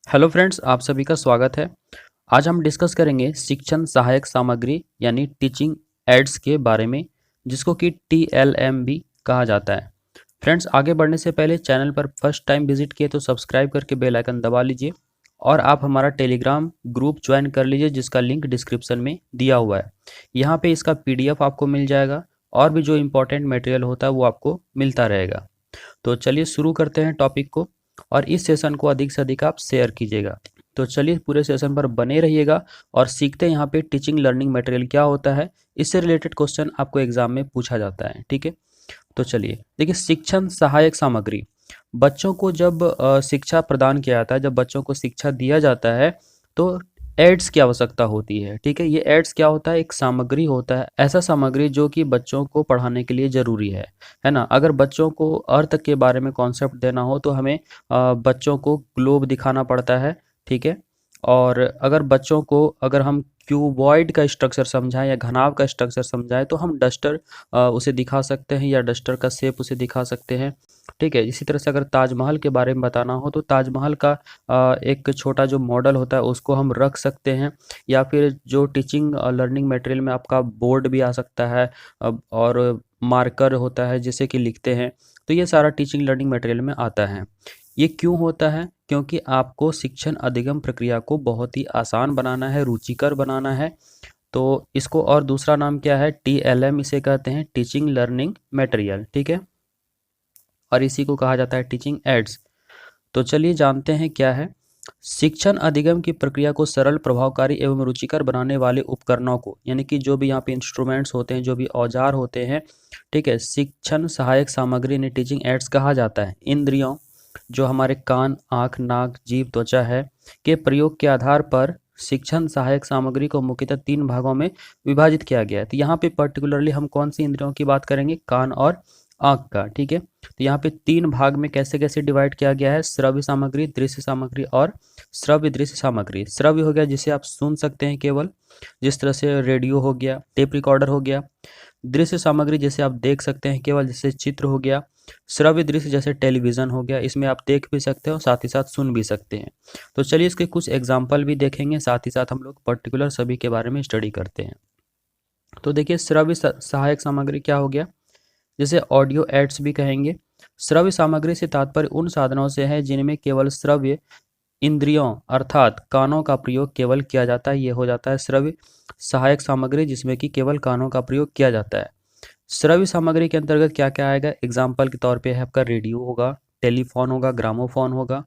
Hello friends, आप सभी का स्वागत है। आज हम डिस्कस करेंगे शिक्षण सहायक सामग्री यानी टीचिंग एड्स के बारे में, जिसको कि TLM भी कहा जाता है। फ्रेंड्स, आगे बढ़ने से पहले चैनल पर फर्स्ट टाइम विजिट किए तो सब्सक्राइब करके बेल आइकन दबा लीजिए और आप हमारा टेलीग्राम ग्रुप ज्वाइन कर लीजिए, जिसका लिंक डिस्क्रिप्शन में दिया हुआ है। यहाँ पे इसका PDF आपको मिल जाएगा और भी जो इम्पोर्टेंट मटेरियल होता है वो आपको मिलता रहेगा। तो चलिए शुरू करते हैं टॉपिक को, और इस सेशन को अधिक से अधिक आप शेयर कीजिएगा। तो चलिए पूरे सेशन पर बने रहिएगा और सीखते हैं यहाँ पे टीचिंग लर्निंग मटेरियल क्या होता है। इससे रिलेटेड क्वेश्चन आपको एग्जाम में पूछा जाता है, ठीक है। तो चलिए देखिए, शिक्षण सहायक सामग्री बच्चों को जब शिक्षा प्रदान किया जाता है, जब बच्चों को शिक्षा दिया जाता है तो एड्स की आवश्यकता होती है, ठीक है। ये एड्स क्या होता है? एक सामग्री होता है, ऐसा सामग्री जो कि बच्चों को पढ़ाने के लिए ज़रूरी है ना। अगर बच्चों को अर्थ के बारे में कॉन्सेप्ट देना हो तो हमें बच्चों को ग्लोब दिखाना पड़ता है, ठीक है। और अगर हम क्यूबॉइड का स्ट्रक्चर समझाएं या घनाभ का स्ट्रक्चर समझाएं तो हम डस्टर उसे दिखा सकते हैं या डस्टर का शेप उसे दिखा सकते हैं, ठीक है। इसी तरह से अगर ताजमहल के बारे में बताना हो तो ताजमहल का एक छोटा जो मॉडल होता है उसको हम रख सकते हैं, या फिर जो टीचिंग लर्निंग मटेरियल में आपका बोर्ड भी आ सकता है, और मार्कर होता है जिसे कि लिखते हैं। तो ये सारा टीचिंग लर्निंग मटेरियल में आता है। ये क्यों होता है? क्योंकि आपको शिक्षण अधिगम प्रक्रिया को बहुत ही आसान बनाना है, रुचिकर बनाना है। तो इसको और दूसरा नाम क्या है? TLM इसे कहते हैं, टीचिंग लर्निंग मटेरियल, ठीक है। और इसी को कहा जाता है टीचिंग एड्स। तो चलिए जानते हैं क्या है। शिक्षण अधिगम की प्रक्रिया को सरल, प्रभावकारी एवं रुचिकर बनाने वाले उपकरणों को, यानी कि जो भी यहाँ पे इंस्ट्रूमेंट्स होते हैं, जो भी औजार होते हैं, ठीक है, शिक्षण सहायक सामग्री ने टीचिंग एड्स कहा जाता है। इंद्रियों, जो हमारे कान, आँख, नाक, जीभ, त्वचा है, के प्रयोग के आधार पर शिक्षण सहायक सामग्री को मुख्यतः 3 भागों में विभाजित किया गया है। तो यहाँ पे पर्टिकुलरली हम कौन सी इंद्रियों की बात करेंगे? कान और आँख का, ठीक है। तो यहाँ पे 3 भाग में कैसे कैसे डिवाइड किया गया है? श्रव्य सामग्री, दृश्य सामग्री और श्रव्य दृश्य सामग्री। श्रव्य हो गया जिसे आप सुन सकते हैं केवल, जिस तरह से रेडियो हो गया, टेप रिकॉर्डर हो गया। दृश्य सामग्री जैसे आप देख सकते हैं केवल, जैसे चित्र हो गया। श्रव्य दृश्य जैसे टेलीविज़न हो गया, इसमें आप देख भी सकते हो, साथ ही साथ सुन भी सकते हैं। तो चलिए इसके कुछ एग्जाम्पल भी देखेंगे, साथ ही साथ हम लोग पर्टिकुलर सभी के बारे में स्टडी करते हैं। तो देखिए, श्रव्य सहायक सामग्री क्या हो गया? जिसे ऑडियो एड्स भी कहेंगे। श्रव्य सामग्री से तात्पर्य उन साधनों से है जिनमें केवल श्रव्य इंद्रियों अर्थात कानों का प्रयोग केवल किया जाता है। ये हो जाता है श्रव्य सहायक सामग्री, जिसमें कि केवल कानों का प्रयोग किया जाता है। श्रव्य सामग्री के अंतर्गत क्या क्या आएगा? एग्जाम्पल के तौर पे है आपका रेडियो होगा, टेलीफोन होगा, ग्रामोफोन होगा,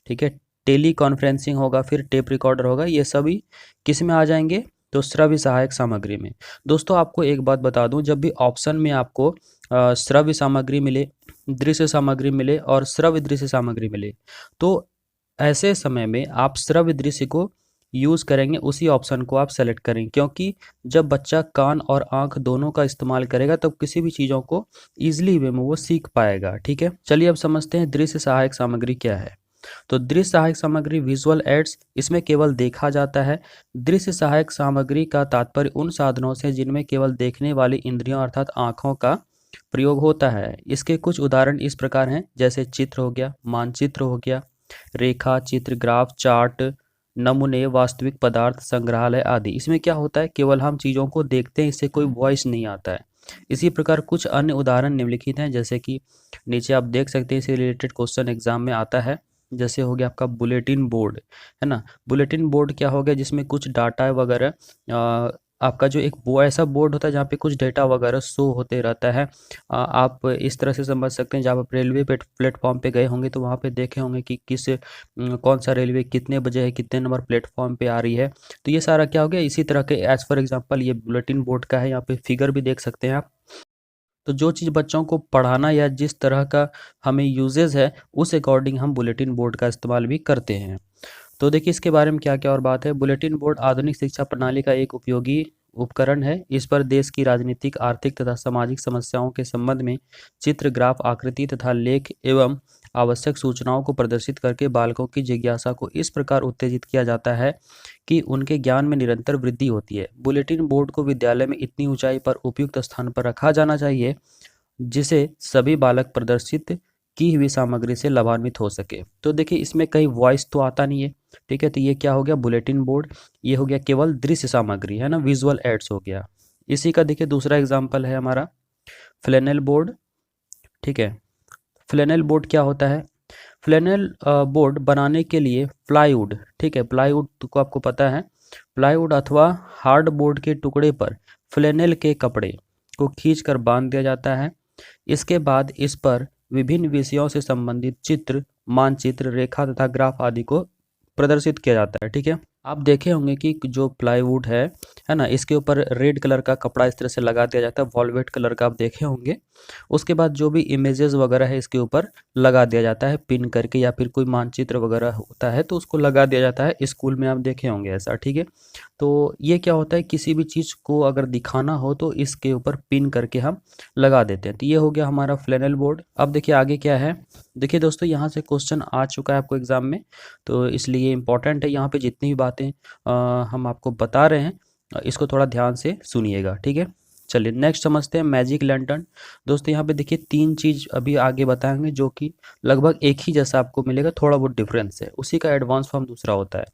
ठीक है, टेली कॉन्फ्रेंसिंग होगा, फिर टेप रिकॉर्डर होगा। ये सभी किस में आ जाएंगे? तो श्रव्य सहायक सामग्री में। दोस्तों, आपको एक बात बता दूं, जब भी ऑप्शन में आपको श्रव्य सामग्री मिले, दृश्य सामग्री मिले और श्रव्य दृश्य सामग्री मिले, तो ऐसे समय में आप श्रव्य दृश्य को यूज़ करेंगे, उसी ऑप्शन को आप सेलेक्ट करें, क्योंकि जब बच्चा कान और आंख दोनों का इस्तेमाल करेगा तब किसी भी चीज़ों को ईजिली वे में वो सीख पाएगा, ठीक है। चलिए अब समझते हैं दृश्य सहायक सामग्री क्या है। तो दृश्य सहायक सामग्री विजुअल एड्स, इसमें केवल देखा जाता है। दृश्य सहायक सामग्री का तात्पर्य उन साधनों से जिनमें केवल देखने वाली इंद्रियों अर्थात आँखों का प्रयोग होता है। इसके कुछ उदाहरण इस प्रकार हैं, जैसे चित्र हो गया, मानचित्र हो गया, रेखा चित्र, ग्राफ, चार्ट, नमूने, वास्तविक पदार्थ, संग्रहालय आदि। इसमें क्या होता है? केवल हम चीज़ों को देखते हैं, इससे कोई वॉइस नहीं आता है। इसी प्रकार कुछ अन्य उदाहरण निम्नलिखित हैं, जैसे कि नीचे आप देख सकते हैं, इससे रिलेटेड क्वेश्चन एग्जाम में आता है। जैसे हो गया आपका बुलेटिन बोर्ड, है ना। बुलेटिन बोर्ड क्या हो गया? जिसमें कुछ डाटा वगैरह आपका जो एक वो ऐसा बोर्ड होता है जहाँ पे कुछ डेटा वगैरह शो होते रहता है। आप इस तरह से समझ सकते हैं, जब आप रेलवे प्लेटफॉर्म पे गए होंगे तो वहाँ पे देखे होंगे कि कौन सा रेलवे कितने बजे है, कितने नंबर प्लेटफॉर्म पे आ रही है। तो ये सारा क्या हो गया? इसी तरह के एज फॉर एग्जांपल ये बुलेटिन बोर्ड का है, यहाँ पे फिगर भी देख सकते हैं आप। तो जो चीज़ बच्चों को पढ़ाना या जिस तरह का हमें यूजेज है, उस अकॉर्डिंग हम बुलेटिन बोर्ड का इस्तेमाल भी करते हैं। तो देखिए इसके बारे में क्या क्या और बात है। बुलेटिन बोर्ड आधुनिक शिक्षा प्रणाली का एक उपयोगी उपकरण है। इस पर देश की राजनीतिक, आर्थिक तथा सामाजिक समस्याओं के संबंध में चित्र, ग्राफ, आकृति तथा लेख एवं आवश्यक सूचनाओं को प्रदर्शित करके बालकों की जिज्ञासा को इस प्रकार उत्तेजित किया जाता है कि उनके ज्ञान में निरंतर वृद्धि होती है। बुलेटिन बोर्ड को विद्यालय में इतनी ऊंचाई पर उपयुक्त स्थान पर रखा जाना चाहिए जिसे सभी बालक प्रदर्शित की हुई सामग्री से लाभान्वित हो सके। तो देखिए इसमें कहीं वॉइस तो आता नहीं है, ठीक है। तो ये क्या हो गया, बुलेटिन बोर्ड। ये हो गया केवल दृश्य सामग्री, है ना, विजुअल एड्स हो गया। इसी का देखिए दूसरा एग्जाम्पल है हमारा फ्लैनेल बोर्ड, ठीक है। फ्लैनेल बोर्ड क्या होता है, फ्लैनेल बोर्ड बनाने के लिए प्लाईवुड, ठीक है, प्लाईवुड को आपको पता है, प्लाईवुड अथवा हार्ड बोर्ड के टुकड़े पर फ्लैनेल के कपड़े को खींचकर बांध दिया जाता है। इसके बाद इस पर विभिन्न विषयों से संबंधित चित्र, मानचित्र, रेखा तथा ग्राफ आदि को प्रदर्शित किया जाता है, ठीक है। आप देखे होंगे कि जो प्लाईवुड है ना, इसके ऊपर रेड कलर का कपड़ा इस तरह से लगा दिया जाता है, वॉलवेट कलर का आप देखे होंगे। उसके बाद जो भी इमेजेस वगैरह है इसके ऊपर लगा दिया जाता है पिन करके, या फिर कोई मानचित्र वगैरह होता है तो उसको लगा दिया जाता है। स्कूल में आप देखे होंगे ऐसा, ठीक है। तो ये क्या होता है, किसी भी चीज़ को अगर दिखाना हो तो इसके ऊपर पिन करके हम लगा देते हैं। तो ये हो गया हमारा फ्लैनेल बोर्ड। अब देखिए आगे क्या है, देखिए दोस्तों यहाँ से क्वेश्चन आ चुका है आपको एग्जाम में, तो इसलिए इम्पोर्टेंट है यहाँ पे जितनी भी बातें हम आपको बता रहे हैं, इसको थोड़ा ध्यान से सुनिएगा, ठीक है। चलिए नेक्स्ट समझते हैं मैजिक लैंटर्न। दोस्तों यहाँ पे देखिए 3 चीज़ अभी आगे बताएंगे जो कि लगभग एक ही जैसा आपको मिलेगा, थोड़ा बहुत डिफरेंस है, उसी का एडवांस फॉर्म दूसरा होता है।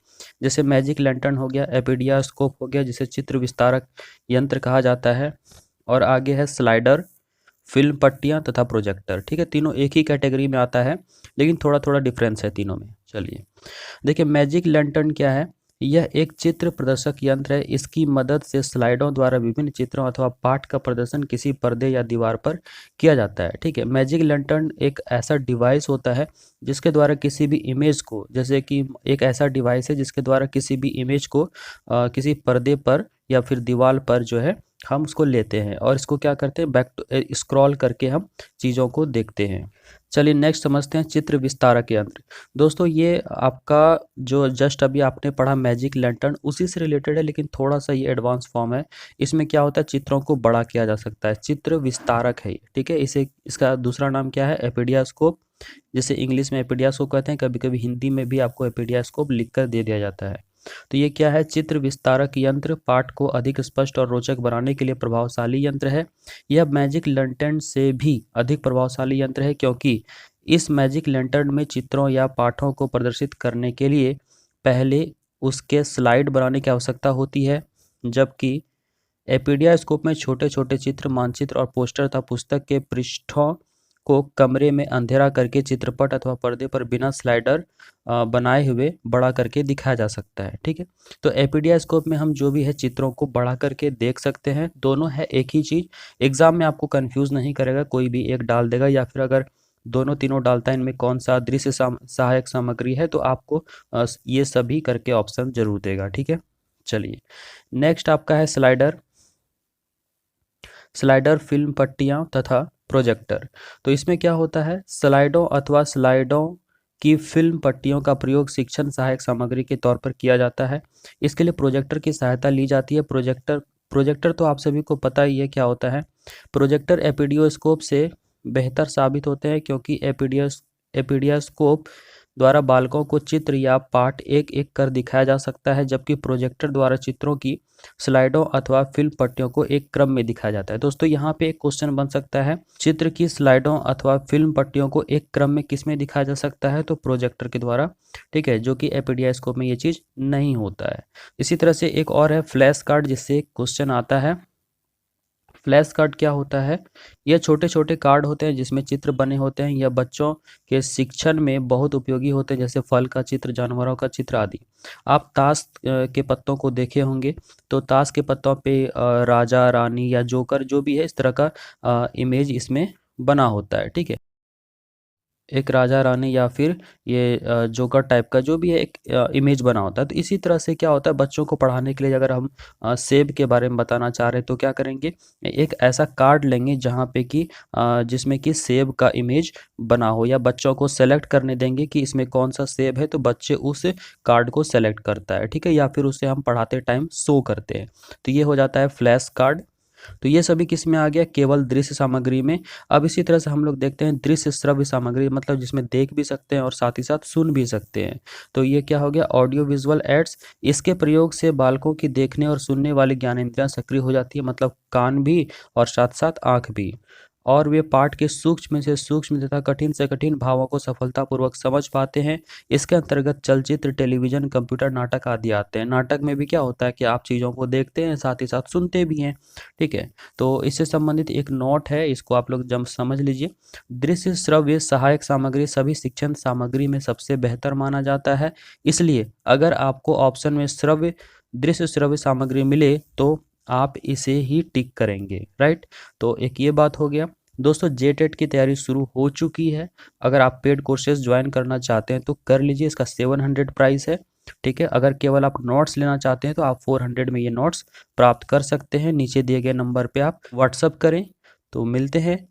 जैसे मैजिक लैंटर्न हो गया, एपिडियास्कोप हो गया जिसे चित्र विस्तारक यंत्र कहा जाता है, और आगे है स्लाइडर, फिल्म पट्टियाँ तथा प्रोजेक्टर, ठीक है। तीनों एक ही कैटेगरी में आता है, लेकिन थोड़ा थोड़ा डिफरेंस है तीनों में। चलिए देखिए मैजिक लैंटर्न क्या है, यह एक चित्र प्रदर्शक यंत्र है। इसकी मदद से स्लाइडों द्वारा विभिन्न चित्रों अथवा पाठ का प्रदर्शन किसी पर्दे या दीवार पर किया जाता है, ठीक है। मैजिक लैंटर्न एक ऐसा डिवाइस होता है जिसके द्वारा किसी भी इमेज को, जैसे कि एक ऐसा डिवाइस है जिसके द्वारा किसी भी इमेज को किसी पर्दे पर या फिर दीवार पर जो है हम उसको लेते हैं और इसको क्या करते हैं, बैक टू स्क्रॉल करके हम चीज़ों को देखते हैं। चलिए नेक्स्ट समझते हैं चित्र विस्तारक यंत्र। दोस्तों ये आपका जो जस्ट अभी आपने पढ़ा मैजिक लैंटर्न उसी से रिलेटेड है, लेकिन थोड़ा सा ये एडवांस फॉर्म है। इसमें क्या होता है, चित्रों को बड़ा किया जा सकता है, चित्र विस्तारक है ये, ठीक है। इसे इसका दूसरा नाम क्या है, एपिडियास्कोप, जिसे इंग्लिश में एपिडियास्कोप कहते हैं, कभी कभी हिंदी में भी आपको एपिडियास्कोप लिख कर दे दिया जाता है। तो ये क्या है, चित्र विस्तारक यंत्र पाठ को अधिक स्पष्ट और रोचक बनाने के लिए प्रभावशाली यंत्र है। यह मैजिक लैंटर्न से भी अधिक प्रभावशाली यंत्र है, क्योंकि इस मैजिक लैंटर्न में चित्रों या पाठों को प्रदर्शित करने के लिए पहले उसके स्लाइड बनाने की आवश्यकता होती है, जबकि एपिडियास्कोप में छोटे छोटे चित्र, मानचित्र और पोस्टर तथा पुस्तक के पृष्ठों को कमरे में अंधेरा करके चित्रपट अथवा पर्दे पर बिना स्लाइडर बनाए हुए बड़ा करके दिखाया जा सकता है, ठीक है। तो एपिडियास्कोप में हम जो भी है चित्रों को बड़ा करके देख सकते हैं, दोनों है एक ही चीज़। एग्जाम में आपको कंफ्यूज नहीं करेगा, कोई भी एक डाल देगा, या फिर अगर दोनों तीनों डालता है इनमें कौन सा दृश्य सहायक सामग्री है तो आपको ये सभी करके ऑप्शन जरूर देगा, ठीक है। चलिए नेक्स्ट आपका है स्लाइडर, स्लाइडर, फिल्म पट्टियाँ तथा प्रोजेक्टर। तो इसमें क्या होता है, स्लाइडों अथवा स्लाइडों की फिल्म पट्टियों का प्रयोग शिक्षण सहायक सामग्री के तौर पर किया जाता है। इसके लिए प्रोजेक्टर की सहायता ली जाती है। प्रोजेक्टर प्रोजेक्टर तो आप सभी को पता ही है क्या होता है। प्रोजेक्टर एपिडियोस्कोप से बेहतर साबित होते हैं, क्योंकि एपिडियास्कोप द्वारा बालकों को चित्र या पाठ एक एक कर दिखाया जा सकता है, जबकि प्रोजेक्टर द्वारा चित्रों की स्लाइडों अथवा फिल्म पट्टियों को एक क्रम में दिखाया जाता है। दोस्तों यहाँ पे एक क्वेश्चन बन सकता है, चित्र की स्लाइडों अथवा फिल्म पट्टियों को एक क्रम में किस में दिखाया जा सकता है, तो प्रोजेक्टर के द्वारा, ठीक है, जो कि एपिडियास्कोप में ये चीज़ नहीं होता है। इसी तरह से एक और है फ्लैश कार्ड, जिससे क्वेश्चन आता है। फ्लैश कार्ड क्या होता है, यह छोटे छोटे कार्ड होते हैं जिसमें चित्र बने होते हैं। यह बच्चों के शिक्षण में बहुत उपयोगी होते हैं, जैसे फल का चित्र, जानवरों का चित्र आदि। आप ताश के पत्तों को देखे होंगे, तो ताश के पत्तों पे राजा, रानी या जोकर जो भी है इस तरह का इमेज इसमें बना होता है, ठीक है। एक राजा रानी या फिर ये जोकर टाइप का जो भी है एक इमेज बना होता है। तो इसी तरह से क्या होता है, बच्चों को पढ़ाने के लिए अगर हम सेब के बारे में बताना चाह रहे हैं तो क्या करेंगे, एक ऐसा कार्ड लेंगे जहाँ पे कि जिसमें कि सेब का इमेज बना हो, या बच्चों को सेलेक्ट करने देंगे कि इसमें कौन सा सेब है, तो बच्चे उस कार्ड को सेलेक्ट करता है, ठीक है, या फिर उसे हम पढ़ाते टाइम शो करते हैं। तो ये हो जाता है फ्लैश कार्ड। तो ये सभी किस में आ गया, केवल दृश्य सामग्री में। अब इसी तरह से हम लोग देखते हैं दृश्य श्रव्य सामग्री, मतलब जिसमें देख भी सकते हैं और साथ ही साथ सुन भी सकते हैं। तो ये क्या हो गया, ऑडियो विजुअल एड्स। इसके प्रयोग से बालकों की देखने और सुनने वाली ज्ञानेंद्रियां सक्रिय हो जाती है, मतलब कान भी और साथ साथ आँख भी। और वे पाठ के सूक्ष्म से सूक्ष्म तथा कठिन से कठिन भावों को सफलतापूर्वक समझ पाते हैं। इसके अंतर्गत चलचित्र, टेलीविजन, कंप्यूटर, नाटक आदि आते हैं। नाटक में भी क्या होता है कि आप चीज़ों को देखते हैं, साथ ही साथ सुनते भी हैं। ठीक है, तो इससे संबंधित एक नोट है, इसको आप लोग जब समझ लीजिए। दृश्य श्रव्य सहायक सामग्री सभी शिक्षण सामग्री में सबसे बेहतर माना जाता है। इसलिए अगर आपको ऑप्शन में श्रव्य दृश्य श्रव्य सामग्री मिले तो आप इसे ही टिक करेंगे, राइट। तो एक ये बात हो गया। दोस्तों, जेटेट की तैयारी शुरू हो चुकी है। अगर आप पेड कोर्सेज ज्वाइन करना चाहते हैं तो कर लीजिए, इसका 700 प्राइस है। ठीक है, अगर केवल आप नोट्स लेना चाहते हैं तो आप 400 में ये नोट्स प्राप्त कर सकते हैं। नीचे दिए गए नंबर पे आप व्हाट्सअप करें। तो मिलते हैं